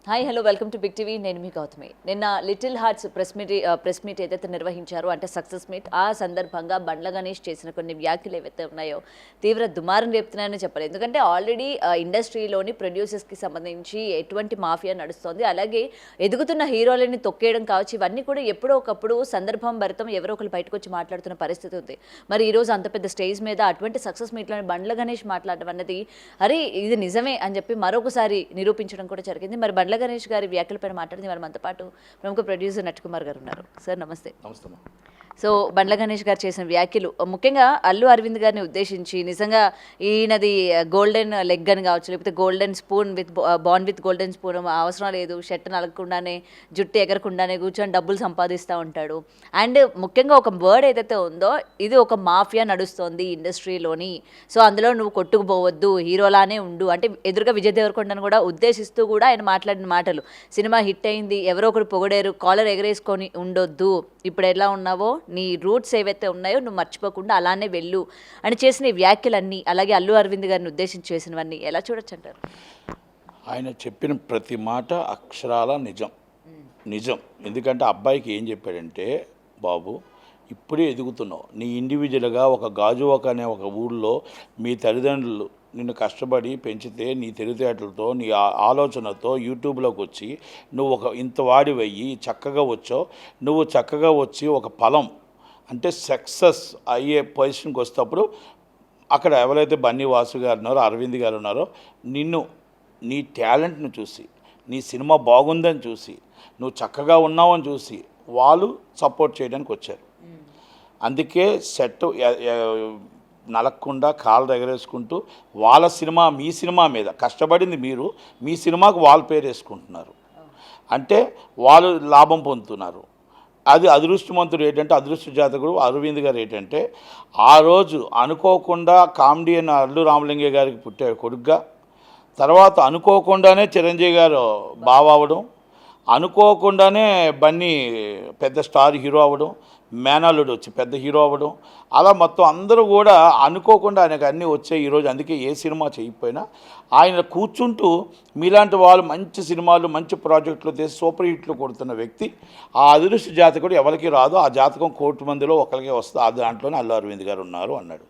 Hi hello welcome to big TV. నేను మీ గౌతమి. నిన్న లిటిల్ హార్ట్స్ ప్రెస్ మీట్ ఏదైతే నిర్వహించారో అంటే సక్సెస్ మీట్, ఆ సందర్భంగా బండ్ల గణేష్ చేసిన కొన్ని వ్యాఖ్యలు ఏవైతే ఉన్నాయో తీవ్ర దుమారం రేపుతున్నాయని చెప్పాలి. ఎందుకంటే ఆల్రెడీ ఇండస్ట్రీలోని ప్రొడ్యూసర్స్కి సంబంధించి ఎటువంటి మాఫియా నడుస్తోంది, అలాగే ఎదుగుతున్న హీరోలని తొక్కేయడం కావచ్చు, ఇవన్నీ కూడా ఎప్పుడో ఒకప్పుడు సందర్భం భరితం ఎవరో ఒకరు బయటకు వచ్చి మాట్లాడుతున్న పరిస్థితి ఉంది. మరి ఈరోజు అంత పెద్ద స్టేజ్ మీద అటువంటి సక్సెస్ మీట్లోని బండ్ల గణేష్ మాట్లాడడం అన్నది అరే ఇది నిజమే అని చెప్పి మరొకసారి నిరూపించడం కూడా జరిగింది. మరి బండ్ల గణేష్ గారి వ్యాఖ్యలపైన మాట్లాడింది వారు మనతో పాటు ప్రముఖ ప్రొడ్యూసర్ నట్కుమార్ గారు ఉన్నారు. సార్ నమస్తే. నమస్తే. సో బండ్ల గణేష్ గారు చేసిన వ్యాఖ్యలు ముఖ్యంగా అల్లు అరవింద్ గారిని ఉద్దేశించి నిజంగా ఈయనది గోల్డెన్ లెగ్ అని కావచ్చు, లేకపోతే golden spoon born with golden spoon అవసరం లేదు, షర్ట్ నలగకుండానే జుట్టు ఎగరకుండానే కూర్చొని డబ్బులు సంపాదిస్తూ ఉంటాడు. అండ్ ముఖ్యంగా ఒక వర్డ్ ఏదైతే ఉందో ఇది ఒక మాఫియా నడుస్తోంది ఇండస్ట్రీలోని, సో అందులో నువ్వు కొట్టుకుపోవద్దు, హీరోలానే ఉండు అంటే ఎదురుగా విజయ్ దేవరకొండను కూడా ఉద్దేశిస్తూ కూడా ఆయన మాట్లాడిన మాటలు. సినిమా హిట్ అయింది, ఎవరో ఒకరు పొగడేరు, కాలర్ ఎగరేసుకొని ఉండొద్దు, ఇప్పుడు ఎలా ఉన్నావో నీ రూట్స్ ఏవైతే ఉన్నాయో నువ్వు మర్చిపోకుండా అలానే వెళ్ళు అని చేసిన ఈ వ్యాఖ్యలన్నీ, అలాగే అల్లు అరవింద్ గారిని ఉద్దేశించి చేసినవన్నీ ఎలా చూడొచ్చు అంటారు? ఆయన చెప్పిన ప్రతి మాట అక్షరాల నిజం. ఎందుకంటే అబ్బాయికి ఏం చెప్పాడంటే, బాబు ఇప్పుడే ఎదుగుతున్నావు, నీ ఇండివిజువల్గా ఒక గాజువాక అనే ఒక ఊళ్ళో మీ తల్లిదండ్రులు నిన్ను కష్టపడి పెంచితే నీ తెలివితేటలతో నీ ఆలోచనతో యూట్యూబ్లోకి వచ్చి నువ్వు ఇంత వాడివయ్యి చక్కగా వచ్చావు. నువ్వు చక్కగా వచ్చి ఒక ఫలం అంటే సక్సెస్ అయ్యే పొజిషన్కి వస్తేప్పుడు అక్కడ ఎవరైతే బన్నీ వాసు గారు ఉన్నారో, అరవింద్ గారు ఉన్నారో, నిన్ను నీ టాలెంట్ను చూసి, నీ సినిమా బాగుందని చూసి, నువ్వు చక్కగా ఉన్నావని చూసి వాళ్ళు సపోర్ట్ చేయడానికి వచ్చారు. అందుకే సెట్ నలగకుండా కాళ్ళు ఎగరేసుకుంటూ వాళ్ళ సినిమా మీ సినిమా మీద కష్టపడింది మీరు, మీ సినిమాకు వాళ్ళ పేరు వేసుకుంటున్నారు అంటే వాళ్ళు లాభం పొందుతున్నారు. అది అదృష్టవంతుడు ఏంటంటే, అదృష్ట జాతకుడు అరవింద్ గారు ఏంటంటే, ఆ రోజు అనుకోకుండా కామెడియన్ అల్లు రామలింగయ్య గారికి పుట్టే కొడుగ్గా, తర్వాత అనుకోకుండానే చిరంజీవి గారు బావ అవ్వడం, అనుకోకుండానే బన్నీ పెద్ద స్టార్ హీరో అవ్వడం, మేనల్లుడు వచ్చి పెద్ద హీరో అవ్వడం, అలా మొత్తం అందరూ కూడా అనుకోకుండా ఆయనకు అన్నీ వచ్చాయి ఈరోజు. అందుకే ఏ సినిమా చేయకపోయినా ఆయన కూర్చుంటూ మీలాంటి వాళ్ళు మంచి సినిమాలు మంచి ప్రాజెక్టులు తీసి సూపర్ హిట్లు కొడుతున్న వ్యక్తి. ఆ అదృష్ట జాతకుడు ఎవరికి రాదు, ఆ జాతకం 1,00,00,000 మందిలో ఒకరికే వస్తుంది, ఆ దాంట్లోనే అల్లు అరవింద్ గారు ఉన్నారు అన్నాడు.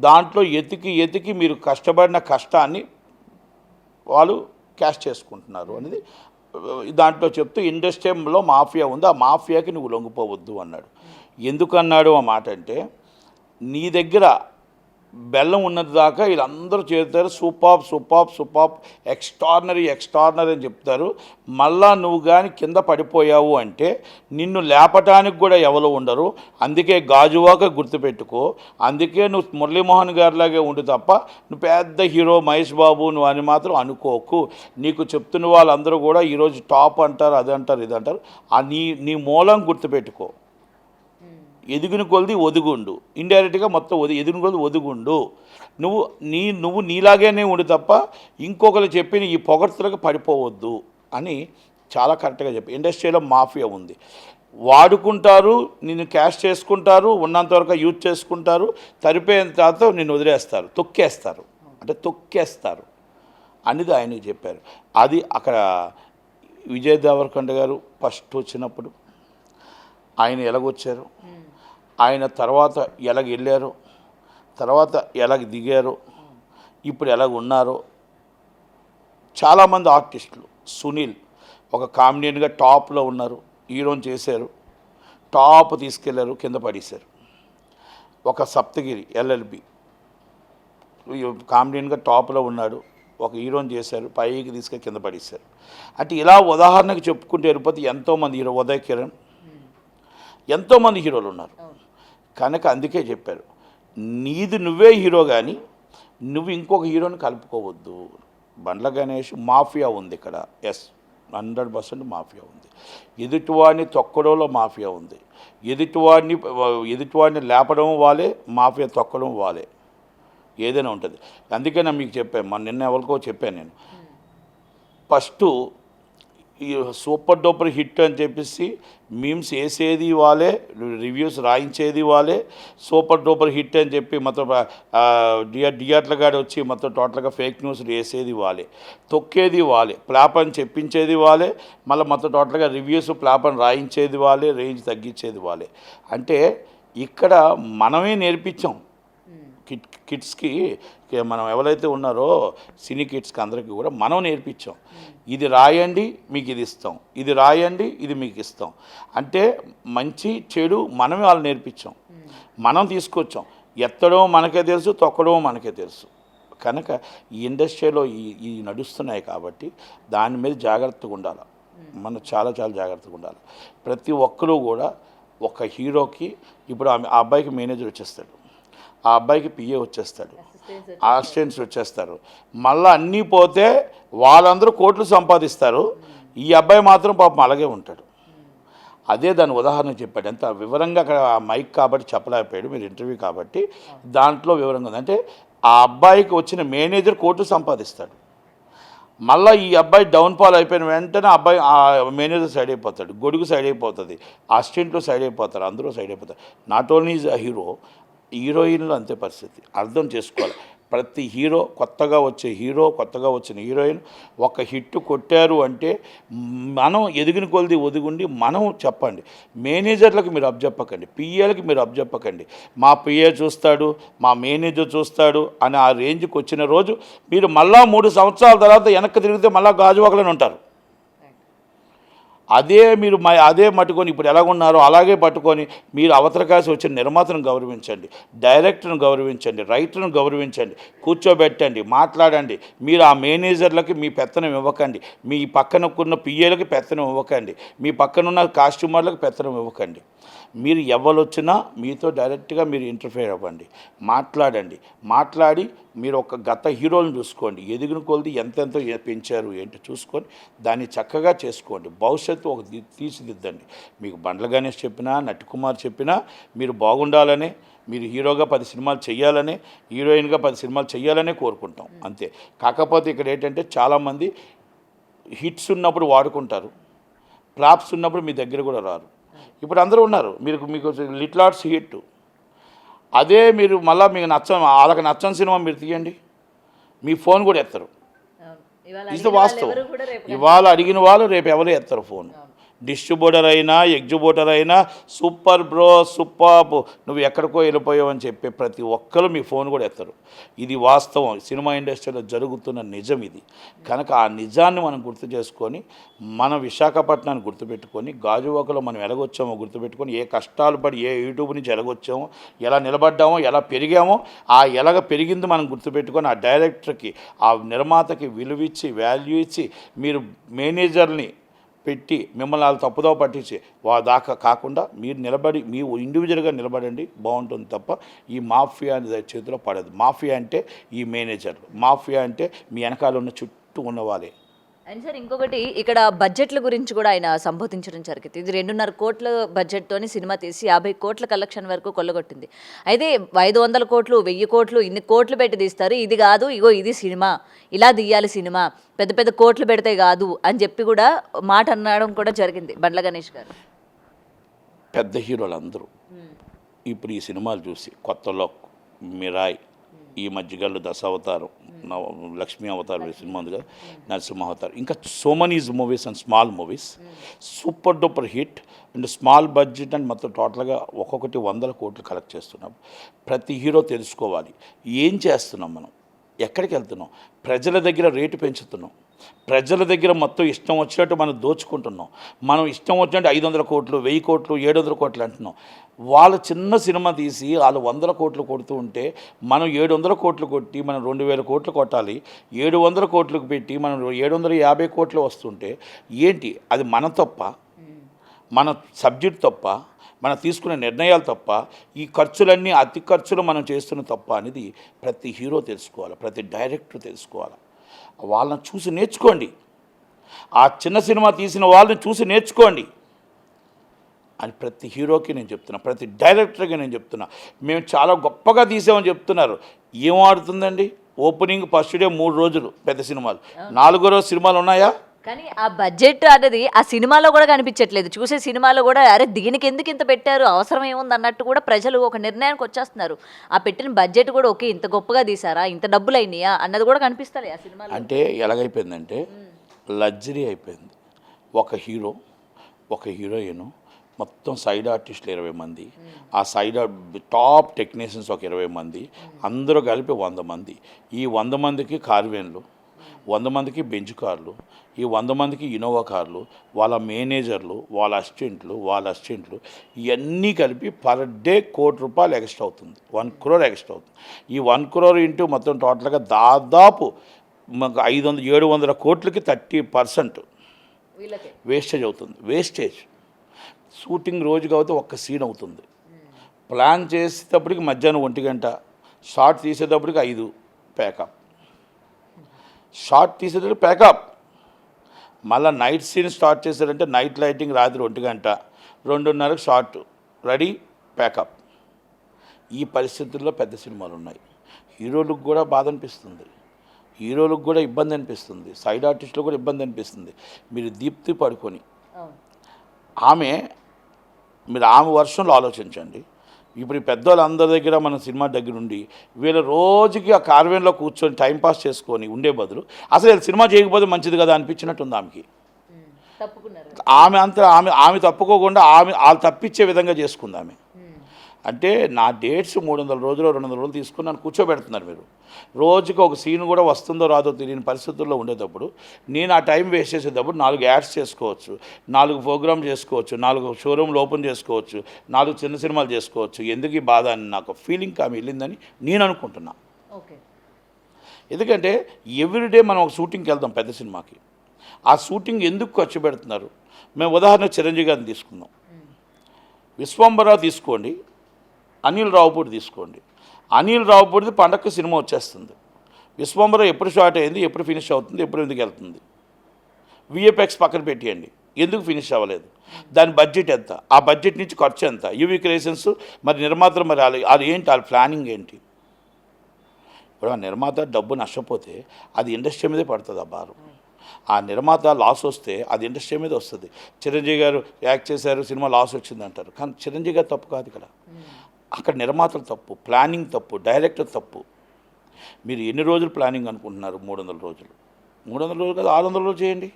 దాంట్లో ఎతికి మీరు కష్టపడిన కష్టాన్ని వాళ్ళు క్యాష్ చేసుకుంటున్నారు అనేది దాంట్లో చెప్తూ ఇండస్ట్రీలో మాఫియా ఉంది, ఆ మాఫియాకి నువ్వు లొంగిపోవద్దు అన్నాడు. ఎందుకన్నాడు ఆ మాట అంటే, నీ దగ్గర బెల్లం ఉన్నది దాకా వీళ్ళందరూ చేరుతారు, సూపాప్ ఎక్స్ట్రాడినరీ అని చెప్తారు. మళ్ళా నువ్వు కానీ కింద పడిపోయావు అంటే నిన్ను లేపటానికి కూడా ఎవరు ఉండరు. అందుకే గాజువాక గుర్తుపెట్టుకో, అందుకే నువ్వు మురళీమోహన్ గారిలాగే ఉండు తప్ప నువ్వు పెద్ద హీరో మహేష్ బాబు నువ్వు అని మాత్రం అనుకోకు. నీకు చెప్తున్న వాళ్ళందరూ కూడా ఈరోజు టాప్ అంటారు, అది అంటారు, ఇది అంటారు. నీ మూలం గుర్తుపెట్టుకో. ఎదిగిన కొలది ఒదుగుండు, ఇండైరెక్ట్గా మొత్తం ఎదిగిన కొలది ఒదుగుండు. నువ్వు నీలాగానే ఉండు తప్ప ఇంకొకరు చెప్పిన ఈ పొగడ్తలకు పడిపోవద్దు అని చాలా కరెక్ట్గా చెప్పి. ఇండస్ట్రీలో మాఫియా ఉంది, వాడుకుంటారు, నిన్ను క్యాష్ చేసుకుంటారు, ఉన్నంతవరకు యూజ్ చేసుకుంటారు, తరిపోయిన తర్వాత నిన్ను వదిలేస్తారు, తొక్కేస్తారు అనేది ఆయనకి చెప్పారు. అది అక్కడ విజయ్ దేవరకొండ గారు ఫస్ట్ వచ్చినప్పుడు ఆయన ఎలాగొచ్చారు, ఆయన తర్వాత ఎలాగ వెళ్ళారు, తర్వాత ఎలాగ దిగారు, ఇప్పుడు ఎలాగ ఉన్నారో. చాలామంది ఆర్టిస్టులు, సునీల్ ఒక కామెడియన్గా టాప్లో ఉన్నారు, హీరోని చేశారు, టాప్ తీసుకెళ్లారు, కింద పడేశారు. ఒక సప్తగిరి ఎల్ఎల్బి కామెడియన్గా టాప్లో ఉన్నాడు, ఒక హీరోని చేశారు, పైకి తీసుకెళ్ళి కింద పడేశారు. అంటే ఇలా ఉదాహరణకు చెప్పుకుంటే వెళ్ళిపోతే ఎంతోమంది హీరో, ఉదయ్ కిరణ్, ఎంతోమంది హీరోలు ఉన్నారు. కనుక అందుకే చెప్పారు, నీది నువ్వే హీరో కానీ నువ్వు ఇంకొక హీరోని కలుపుకోవద్దు. బండ్ల గణేష్ మాఫియా ఉంది ఇక్కడ, 100% మాఫియా ఉంది. ఎదుటివాడిని తొక్కడంలో మాఫియా ఉంది, ఎదుటివాడిని లేపడం వాళ్ళే, మాఫియా తొక్కడం వాళ్ళే, ఏదైనా ఉంటుంది. అందుకే నేను మీకు చెప్పాను, నిన్న ఎవరికో చెప్పాను నేను, ఫస్ట్ ఈ సూపర్ డూపర్ హిట్ అని చెప్పేసి మీమ్స్ వేసేది వాళ్ళే, రివ్యూస్ రాయించేది వాళ్ళే, సూపర్ డూపర్ హిట్ అని చెప్పి మొత్తం థియేటర్ల గాడి వచ్చి మొత్తం టోటల్గా ఫేక్ న్యూస్లు వేసేది వాళ్ళే, తొక్కేది వాళ్ళే, ఫ్లాప్ అని చెప్పించేది వాళ్ళే, మళ్ళీ మొత్తం టోటల్గా రివ్యూస్ ఫ్లాప్ అని రాయించేది వాళ్ళే, రేంజ్ తగ్గించేది వాళ్ళే. అంటే ఇక్కడ మనమే నేర్పించాం కిడ్స్కి, మనం ఎవరైతే ఉన్నారో సినీ కిడ్స్కి అందరికీ కూడా మనం నేర్పించాం. ఇది రాయండి మీకు ఇది ఇస్తాం, ఇది రాయండి ఇది మీకు ఇస్తాం. అంటే మంచి చెడు మనమే వాళ్ళు నేర్పించాం, మనం తీసుకొచ్చాం. ఎత్తడం మనకే తెలుసు, తొక్కడం మనకే తెలుసు. కనుక ఈ ఇండస్ట్రీలో ఈ నడుస్తున్నాయి కాబట్టి దాని మీద జాగ్రత్తగా ఉండాలి. మనం చాలా చాలా జాగ్రత్తగా ఉండాలి. ప్రతి ఒక్కరూ కూడా ఒక హీరోకి ఇప్పుడు ఆ అబ్బాయికి మేనేజర్ వచ్చేస్తాడు, ఆ అబ్బాయికి పిఏ వచ్చేస్తాడు, అసిస్టెంట్స్ వచ్చేస్తారు. మళ్ళీ అన్నీ పోతే వాళ్ళందరూ కోట్లు సంపాదిస్తారు, ఈ అబ్బాయి మాత్రం పాపం అలాగే ఉంటాడు. అదే దాని ఉదాహరణ చెప్పాడు. ఎంత వివరంగా అక్కడ ఆ మైక్ కాబట్టి చెప్పలేకపోయాడు, మీరు ఇంటర్వ్యూ కాబట్టి దాంట్లో వివరంగా ఉంది. అంటే ఆ అబ్బాయికి వచ్చిన మేనేజర్ కోట్లు సంపాదిస్తాడు, మళ్ళీ ఈ అబ్బాయి డౌన్ఫాల్ అయిపోయిన వెంటనే అబ్బాయి ఆ మేనేజర్ సైడ్ అయిపోతాడు, గొడుగు సైడ్ అయిపోతుంది, అసిస్టెంట్లు సైడ్ అయిపోతారు, అందరూ సైడ్ అయిపోతారు. Not only is a hero, హీరోయిన్లు అంతే పరిస్థితి. అర్థం చేసుకోవాలి. ప్రతి హీరో, కొత్తగా వచ్చే హీరో, కొత్తగా వచ్చిన హీరోయిన్ ఒక హిట్ కొట్టారు అంటే మనం ఎదిగిన కొలది ఒదిగుండి మనం చెప్పండి. మేనేజర్లకు మీరు అబ్జెప్పకండి, పిఏలకి మీరు అబ్జెప్పకండి. మా పిఏ చూస్తాడు, మా మేనేజర్ చూస్తాడు అని ఆ రేంజ్కి వచ్చిన రోజు మీరు మళ్ళా 3 సంవత్సరాల తర్వాత వెనక్కి తిరిగితే మళ్ళీ గాజువాకలని ఉంటారు. అదే మీరు అదే పట్టుకొని ఇప్పుడు ఎలాగున్నారో అలాగే పట్టుకొని మీరు అవతల కాసి వచ్చిన నిర్మాతను గౌరవించండి, డైరెక్టర్ను గౌరవించండి, రైటర్ను గౌరవించండి, కూర్చోబెట్టండి, మాట్లాడండి. మీరు ఆ మేనేజర్లకి మీ పెత్తనం ఇవ్వకండి, మీ పక్కనకున్న పిఏలకి పెత్తనం ఇవ్వకండి, మీ పక్కనున్న కాస్ట్యూమర్లకు పెత్తనం ఇవ్వకండి. మీరు ఎవరు వచ్చినా మీతో డైరెక్ట్గా మీరు ఇంటర్ఫేర్ అవ్వండి, మాట్లాడి మీరు ఒక గత హీరోలను చూసుకోండి, ఎదిగిన కొలది ఎంతెంతో పెంచారు ఏంటో చూసుకొని దాన్ని చక్కగా చేసుకోండి. భవిష్యత్తు ఒక తీర్చిదిద్దండి. మీకు బండ్ల గణేష్ చెప్పినా, నటికుమార్ చెప్పినా మీరు బాగుండాలని, మీరు హీరోగా 10 సినిమాలు చేయాలని, హీరోయిన్గా 10 సినిమాలు చేయాలనే కోరుకుంటాం అంతే. కాకపోతే ఇక్కడ ఏంటంటే చాలామంది హిట్స్ ఉన్నప్పుడు వాడుకుంటారు, ఫ్లాప్స్ ఉన్నప్పుడు మీ దగ్గర కూడా రారు. ఇప్పుడు అందరూ ఉన్నారు, మీకు లిటిల్ ఆర్ట్స్ హిట్, అదే మీరు మళ్ళీ మీకు వాళ్ళకి నచ్చని సినిమా మీరు తీయండి, మీ ఫోన్ కూడా ఎత్తరు. ఇది వాస్తవం. ఇవాళ అడిగిన వాళ్ళు రేపు ఎవరు ఎత్తరు ఫోన్. డిస్ట్రిబ్యూటర్ అయినా, ఎగ్జిబ్యూటర్ అయినా, సూపర్ బ్రో, సూపర్, నువ్వు ఎక్కడికో వెళ్ళిపోయావు అని చెప్పే ప్రతి ఒక్కరు మీ ఫోన్ కూడా ఎత్తరు. ఇది వాస్తవం, సినిమా ఇండస్ట్రీలో జరుగుతున్న నిజం ఇది. కనుక ఆ నిజాన్ని మనం గుర్తు చేసుకొని, మన విశాఖపట్నాన్ని గుర్తుపెట్టుకొని, గాజువాకలో మనం ఎలాగొచ్చామో గుర్తుపెట్టుకొని, ఏ కష్టాలు పడి ఏ యూట్యూబ్ నుంచి ఎలాగొచ్చామో, ఎలా నిలబడ్డామో, ఎలా పెరిగామో, ఆ ఎలాగ పెరిగింది మనం గుర్తుపెట్టుకొని, ఆ డైరెక్టర్కి, ఆ నిర్మాతకి విలువిచ్చి, వాల్యూ ఇచ్చి, మీరు మేనేజర్ని పెట్టి మిమ్మల్ని వాళ్ళు తప్పుదో పట్టించి దాకా కాకుండా మీరు నిలబడి మీ ఇండివిజువల్గా నిలబడండి, బాగుంటుంది తప్ప ఈ మాఫియా చేతిలో పడదు. మాఫియా అంటే ఈ మేనేజర్, మాఫియా అంటే మీ వెనకాల ఉన్న చుట్టూ ఉన్నవాళ్ళే. అండ్ సార్ ఇంకొకటి ఇక్కడ బడ్జెట్ల గురించి కూడా ఆయన సంబోధించడం జరిగింది. ఇది 2.5 కోట్ల బడ్జెట్తోని సినిమా తీసి 50 కోట్ల కలెక్షన్ వరకు కొల్లగొట్టింది. అయితే 500 కోట్లు, 1000 కోట్లు, ఇన్ని కోట్లు పెట్టి తీస్తారు, ఇది కాదు, ఇగో ఇది సినిమా, ఇలా తీయాలి సినిమా, పెద్ద పెద్ద కోట్లు పెడితే కాదు అని చెప్పి కూడా మాట అనడం కూడా జరిగింది బండ్ల గణేష్ గారు. పెద్ద హీరోలు అందరూ ఇప్పుడు ఈ సినిమాలు చూసి, కొత్తలో మిరాయ్, ఈ మధ్యగాళ్ళు దశావతారం, లక్ష్మీ అవతారం సినిమా ఉంది కదా, నరసింహ అవతారం, ఇంకా so many movies and small movies super duper hit and small budget and మొత్తం టోటల్గా ఒక్కొక్కటి 100 కోట్లు కలెక్ట్ చేస్తున్నాం. ప్రతి హీరో తెలుసుకోవాలి ఏం చేస్తున్నాం, మనం ఎక్కడికి వెళ్తున్నాం, ప్రజల దగ్గర రేటు పెంచుతున్నాం, ప్రజల దగ్గర మొత్తం ఇష్టం వచ్చినట్టు మనం దోచుకుంటున్నాం. మనం ఇష్టం వచ్చినట్టు 500 కోట్లు, 1000 కోట్లు, 700 కోట్లు అంటున్నాం. వాళ్ళు చిన్న సినిమా తీసి వాళ్ళు 100 కోట్లు కొడుతూ ఉంటే మనం 700 కోట్లు కొట్టి మనం 2000 కోట్లు కొట్టాలి. 700 కోట్లకు పెట్టి మనం 750 కోట్లు వస్తుంటే ఏంటి అది? మన తప్ప, మన సబ్జెక్ట్ తప్ప, మనం తీసుకునే నిర్ణయాలు తప్ప, ఈ ఖర్చులన్నీ అతి ఖర్చులు మనం చేస్తున్న తప్ప అనేది ప్రతి హీరో తెలుసుకోవాలి, ప్రతి డైరెక్టర్ తెలుసుకోవాలి. వాళ్ళని చూసి నేర్చుకోండి, ఆ చిన్న సినిమా తీసిన వాళ్ళని చూసి నేర్చుకోండి అని ప్రతి హీరోకి నేను చెప్తున్నా, ప్రతి డైరెక్టర్కి నేను చెప్తున్నా. మేము చాలా గొప్పగా తీసామని చెప్తున్నారు. ఏం ఆడుతుందండి? ఓపెనింగ్ ఫస్ట్ డే 3 రోజులు పెద్ద సినిమాలు, 4వ రోజు సినిమాలు ఉన్నాయా? కానీ ఆ బడ్జెట్ అనేది ఆ సినిమాలో కూడా కనిపించట్లేదు. చూసే సినిమాలో కూడా అరే దీనికి ఎందుకు ఇంత పెట్టారు, అవసరం ఏముంది అన్నట్టు కూడా ప్రజలు ఒక నిర్ణయానికి వచ్చేస్తున్నారు. ఆ పెట్టిన బడ్జెట్ కూడా ఓకే ఇంత గొప్పగా తీసారా, ఇంత డబ్బులు అయినాయా అన్నది కూడా కనిపిస్తలే ఆ సినిమాలో. అంటే ఎలాగైపోయిందంటే లగ్జరీ అయిపోయింది. ఒక హీరో, ఒక హీరోయిన్, మొత్తం సైడ్ ఆర్టిస్టులు 20 మంది, ఆ సైడ్ టాప్ టెక్నీషియన్స్ ఒక 20 మంది, అందరూ కలిపి 100 మంది. ఈ 100 మందికి కార్వేన్లు, 100 మందికి బెంచ్ కార్లు, ఈ 100 మందికి ఇన్నోవా కార్లు, వాళ్ళ మేనేజర్లు, వాళ్ళ అసిస్టెంట్లు ఇవన్నీ కలిపి పర్ డే ₹1,00,00,000 ఎక్స్ట్రా అవుతుంది. 1 crore ఎక్స్ట్రా అవుతుంది. ఈ 1 crore ఇంటూ మొత్తం టోటల్గా దాదాపు మాకు 700 కోట్లకి 30% వీళ్ళకే వేస్టేజ్ అవుతుంది. వేస్టేజ్ షూటింగ్ రోజుకి అవుతే ఒక్క సీన్ అవుతుంది. ప్లాన్ చేసేటప్పటికి మధ్యాహ్నం 1 గంట, షార్ట్ తీసేటప్పటికి 5 ప్యాకప్, షార్ట్ తీసేటప్పుడు ప్యాకప్, మళ్ళీ నైట్ సీన్ స్టార్ట్ చేశారంటే నైట్ లైటింగ్ రాత్రి 1 గంట, 2:30కి షార్ట్ రెడీ ప్యాకప్. ఈ పరిస్థితుల్లో పెద్ద సినిమాలు ఉన్నాయి. హీరోలకు కూడా బాధ అనిపిస్తుంది, హీరోలకు కూడా ఇబ్బంది అనిపిస్తుంది, సైడ్ ఆర్టిస్టులకు కూడా ఇబ్బంది అనిపిస్తుంది. మీరు దీప్తి పడుకొని మీరు ఆమె వర్షంలో ఆలోచించండి. ఇప్పుడు ఈ పెద్దవాళ్ళందరి దగ్గర మన సినిమా దగ్గర ఉండి వీళ్ళ రోజుకి ఆ కార్వేన్లో కూర్చొని టైంపాస్ చేసుకొని ఉండే బదులు అసలు వీళ్ళు సినిమా చేయకపోతే మంచిది కదా అనిపించినట్టుంది ఆమెకి. ఆమె తప్పుకోకుండా వాళ్ళు తప్పించే విధంగా చేసుకుంది ఆమె. అంటే నా డేట్స్ 300 రోజులు 200 రోజులు తీసుకుని నన్ను కూర్చోబెడుతున్నారు మీరు. రోజుకి ఒక సీన్ కూడా వస్తుందో రాదో తెలియని పరిస్థితుల్లో ఉండేటప్పుడు నేను ఆ టైం వేస్ట్ చేసేటప్పుడు 4 యాడ్స్ చేసుకోవచ్చు, 4 ప్రోగ్రామ్ చేసుకోవచ్చు, 4 షోరూమ్లు ఓపెన్ చేసుకోవచ్చు, 4 చిన్న సినిమాలు చేసుకోవచ్చు. ఎందుకు ఈ బాధ అని నాకు ఫీలింగ్ ఆమె వెళ్ళిందని నేను అనుకుంటున్నా. ఓకే, ఎందుకంటే ఎవ్రీడే మనం ఒక షూటింగ్కి వెళ్తాం పెద్ద సినిమాకి. ఆ షూటింగ్ ఎందుకు ఖర్చు పెడుతున్నారు? మేము ఉదాహరణ చిరంజీవి గారిని తీసుకుందాం, విశ్వంబర తీసుకోండి, అనిల్ రావుపూడి తీసుకోండి. అనిల్ రావుపూడిది పండగకి సినిమా వచ్చేస్తుంది. విశ్వంబర ఎప్పుడు స్టార్ట్ అయింది, ఎప్పుడు ఫినిష్ అవుతుంది, ఎప్పుడు ఎందుకు వెళ్తుంది? విఎఫ్ఎక్స్ పక్కన పెట్టేయండి, ఎందుకు ఫినిష్ అవ్వలేదు? దాని బడ్జెట్ ఎంత, ఆ బడ్జెట్ నుంచి ఖర్చు ఎంత, యూవీ క్రియేషన్స్ మరి నిర్మాతలు మరి అది ఏంటి, వాళ్ళ ప్లానింగ్ ఏంటి? ఇప్పుడు ఆ నిర్మాత డబ్బు నష్టపోతే అది ఇండస్ట్రీ మీదే పడుతుంది ఆ భారం. ఆ నిర్మాత లాస్ వస్తే అది ఇండస్ట్రీ మీద వస్తుంది. చిరంజీవి గారు యాక్ట్ చేశారు, సినిమా లాస్ వచ్చింది అంటారు, కానీ చిరంజీవి గారు తప్పు కాదు ఇక్కడ. అక్కడ నిర్మాతలు తప్పు, ప్లానింగ్ తప్పు, డైరెక్టర్ తప్పు. మీరు ఎన్ని రోజులు ప్లానింగ్ అనుకుంటున్నారు? 300 రోజులు, 300 రోజులు కాదు 600 రోజులు చేయండి,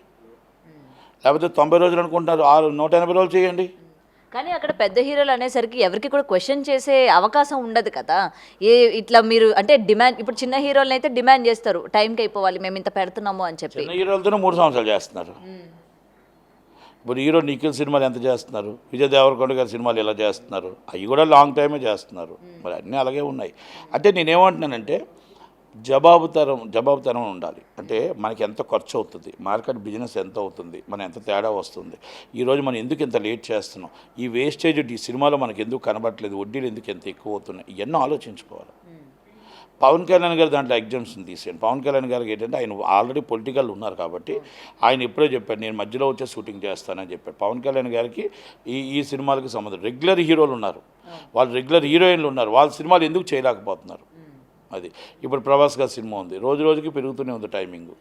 లేకపోతే 90 రోజులు అనుకుంటున్నారు 180 రోజులు చేయండి. కానీ అక్కడ పెద్ద హీరోలు అనేసరికి ఎవరికి కూడా క్వశ్చన్ చేసే అవకాశం ఉండదు కదా. ఇట్లా మీరు అంటే డిమాండ్, ఇప్పుడు చిన్న హీరోలను అయితే డిమాండ్ చేస్తారు టైంకి అయిపోవాలి మేము ఇంత పెడుతున్నాము అని చెప్పి. చిన్న హీరోలతోనే 3 సంవత్సరాలు చేస్తున్నారు. ఇప్పుడు హీరో నిఖిల్ సినిమాలు ఎంత చేస్తున్నారు, విజయ్ దేవరకొండ గారి సినిమాలు ఎలా చేస్తున్నారు, అవి కూడా లాంగ్ టైమే చేస్తున్నారు. మరి అన్నీ అలాగే ఉన్నాయి. అంటే నేనేమంటున్నానంటే జవాబుతనం ఉండాలి. అంటే మనకి ఎంత ఖర్చు అవుతుంది, మార్కెట్ బిజినెస్ ఎంత అవుతుంది, మనం ఎంత తేడా వస్తుంది, ఈరోజు మనం ఎందుకు ఇంత లేట్ చేస్తున్నాం, ఈ వేస్టేజ్ ఈ సినిమాలో మనకి ఎందుకు కనబడట్లేదు, వడ్డీలు ఎందుకు ఎంత ఎక్కువ అవుతున్నాయి, ఇవన్నీ ఆలోచించుకోవాలి. పవన్ కళ్యాణ్ గారు దాంట్లో ఎగ్జామ్స్ని తీసేయండి. పవన్ కళ్యాణ్ గారికి ఏంటంటే ఆయన ఆల్రెడీ పొలిటికల్ ఉన్నారు కాబట్టి ఆయన ఎప్పుడో చెప్పాడు నేను మధ్యలో వచ్చే షూటింగ్ చేస్తానని చెప్పాడు. పవన్ కళ్యాణ్ గారికి ఈ సినిమాలకి సంబంధం, రెగ్యులర్ హీరోలు ఉన్నారు, వాళ్ళు రెగ్యులర్ హీరోయిన్లు ఉన్నారు, వాళ్ళ సినిమాలు ఎందుకు చేయలేకపోతున్నారు? అది ఇప్పుడు ప్రభాస్ గారి సినిమా ఉంది, రోజు రోజుకి పెరుగుతూనే ఉంది టైమింగ్.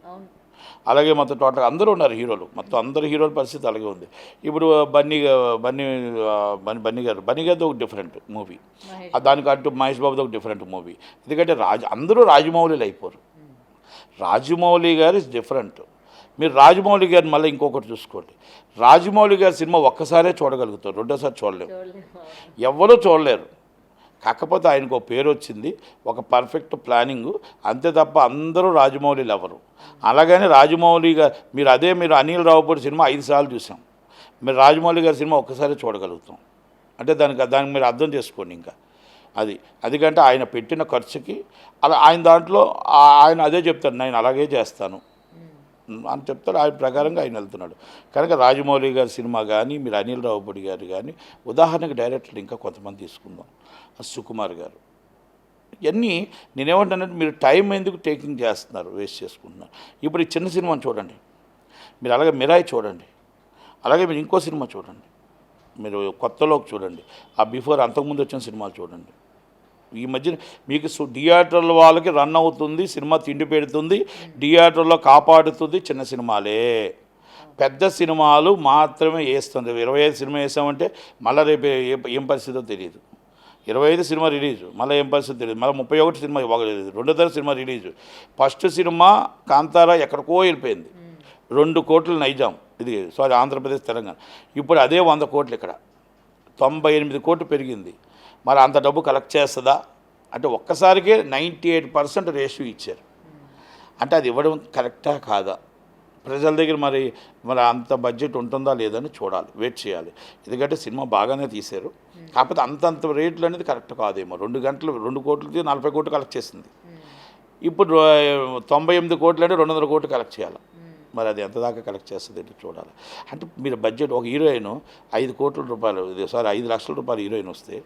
అలాగే మొత్తం టోటల్ అందరూ ఉన్నారు హీరోలు, మొత్తం అందరు హీరోల పరిస్థితి అలాగే ఉంది. ఇప్పుడు బన్నీ గారిది ఒక డిఫరెంట్ మూవీ, దానికి అటు మహేష్ బాబుది ఒక డిఫరెంట్ మూవీ. ఎందుకంటే అందరూ రాజమౌళిలు అయిపోరు. రాజమౌళి గారు ఇస్ డిఫరెంట్. మీరు రాజమౌళి గారిని మళ్ళీ ఇంకొకటి చూసుకోండి, రాజమౌళి గారి సినిమా ఒక్కసారే చూడగలుగుతారు, రెండోసారి చూడలేము, ఎవరూ చూడలేరు. కాకపోతే ఆయనకు ఒక పేరు వచ్చింది, ఒక పర్ఫెక్ట్ ప్లానింగు, అంతే తప్ప అందరూ రాజమౌళిలు ఎవరు. అలాగని రాజమౌళి గారు మీరు అనిల్ రావుపూడి సినిమా 5 సార్లు చూసాం, మీరు రాజమౌళి గారి సినిమా ఒక్కసారి చూడగలుగుతాం అంటే దానికి మీరు అర్థం చేసుకోండి. ఇంకా అదికంటే ఆయన పెట్టిన ఖర్చుకి అలా ఆయన దాంట్లో ఆయన అదే చెప్తాడు, నేను అలాగే చేస్తాను అని చెప్తాడు, ఆయన ప్రకారంగా ఆయన వెళ్తున్నాడు. కనుక రాజమౌళి గారి సినిమా కానీ మీరు అనిల్ రావుపూడి గారు కానీ, ఉదాహరణకు డైరెక్టర్లు ఇంకా కొంతమంది తీసుకుందాం, సుకుమార్ గారు, ఇవన్నీ నేనేమంటానంటే మీరు టైం ఎందుకు టేకింగ్ చేస్తున్నారు, వేస్ట్ చేసుకుంటున్నారు. ఇప్పుడు ఈ చిన్న సినిమాని చూడండి, మీరు అలాగే మిరాయి చూడండి, అలాగే మీరు ఇంకో సినిమా చూడండి, మీరు కొత్తలోకి చూడండి, ఆ బిఫోర్ అంతకుముందు వచ్చిన సినిమాలు చూడండి. ఈ మధ్యన మీకు థియేటర్ల వాళ్ళకి రన్ అవుతుంది సినిమా, తిండి పెడుతుంది, థియేటర్లో కాపాడుతుంది చిన్న సినిమాలే. పెద్ద సినిమాలు మాత్రమే వేస్తుంది. 25 సినిమా వేసామంటే మళ్ళీ రేపు ఏం పరిస్థితో తెలియదు. 25 సినిమా రిలీజు, మళ్ళీ ఏం పరిస్థితి తెలియదు. మళ్ళీ 31 సినిమా ఇవ్వలేదు, రెండో cinema release. First cinema Kantara ఎక్కడికో వెళ్ళిపోయింది, 2 కోట్లు నైజాం, ఇది సారీ ఆంధ్రప్రదేశ్ తెలంగాణ. ఇప్పుడు అదే 100 కోట్లు ఇక్కడ 98 కోట్లు పెరిగింది. మరి అంత డబ్బు కలెక్ట్ చేస్తుందా అంటే ఒక్కసారికే 98% రేషియో ఇచ్చారు. అంటే అది ఇవ్వడం కరెక్టా కాదా? ప్రజల దగ్గర మరి అంత బడ్జెట్ ఉంటుందా లేదని చూడాలి, వెయిట్ చేయాలి. ఎందుకంటే సినిమా బాగానే తీశారు, కాకపోతే అంతంత రేట్లు అనేది కరెక్ట్ కాదేమో. 2 గంటలు 2 కోట్లకి 40 కోట్లు కలెక్ట్ చేసింది. ఇప్పుడు 98 కోట్లు అంటే 200 కోట్లు కలెక్ట్ చేయాలి. మరి అది ఎంత దాకా కలెక్ట్ చేస్తుంది ఏంటి చూడాలి. అంటే మీరు బడ్జెట్ ఒక హీరోయిన్ 5 కోట్ల రూపాయలు, సారీ 5 లక్షల రూపాయలు హీరోయిన్ వస్తే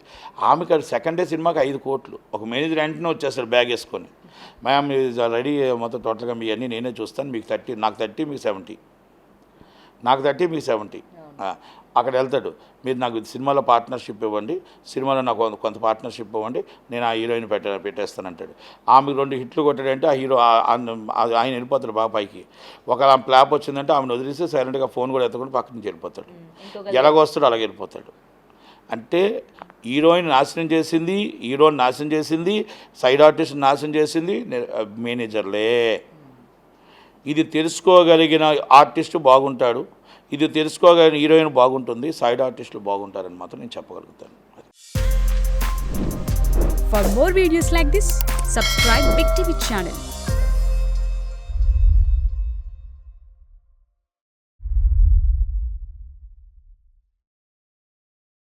ఆమెకు సెకండ్ డే సినిమాకి 5 కోట్లు. ఒక మేనేజర్ వెంటనే వచ్చేస్తాడు బ్యాగ్ వేసుకొని, మ్యామ్ రెడీ మొత్తం టోటల్గా మీ అన్నీ నేనే చూస్తాను, మీకు 30, నాకు 30 మీకు 70, నాకు 30 మీకు 70. అక్కడ వెళ్తాడు, మీరు నాకు సినిమాలో పార్ట్నర్షిప్ ఇవ్వండి, సినిమాలో నాకు కొంత పార్ట్నర్షిప్ ఇవ్వండి, నేను ఆ హీరోయిన్ పెట్టేస్తానంటాడు. ఆమెకు 2 హిట్లు కొట్టాడంటే ఆ హీరో ఆయన వెళ్ళిపోతాడు బాగా పైకి. ఒకవేళ ఫ్లాప్ వచ్చిందంటే ఆమెను వదిలేసి సైలెంట్గా ఫోన్ కూడా ఎత్తకుండా పక్క నుంచి వెళ్ళిపోతాడు. ఎలాగొస్తాడు అలాగే వెళ్ళిపోతాడు. అంటే హీరోయిన్ నాశనం చేసింది, హీరోని నాశనం చేసింది, సైడ్ ఆర్టిస్ట్ నాశనం చేసింది మేనేజర్లే. ఇది తెలుసుకోగలిగిన ఆర్టిస్టు బాగుంటాడు, ఇది తెలుసుకోగలిగిన హీరోయిన్ బాగుంటుంది, సైడ్ ఆర్టిస్టులు బాగుంటారని మాత్రం నేను చెప్పగలుగుతాను. For more videos like this, subscribe Big TV channel.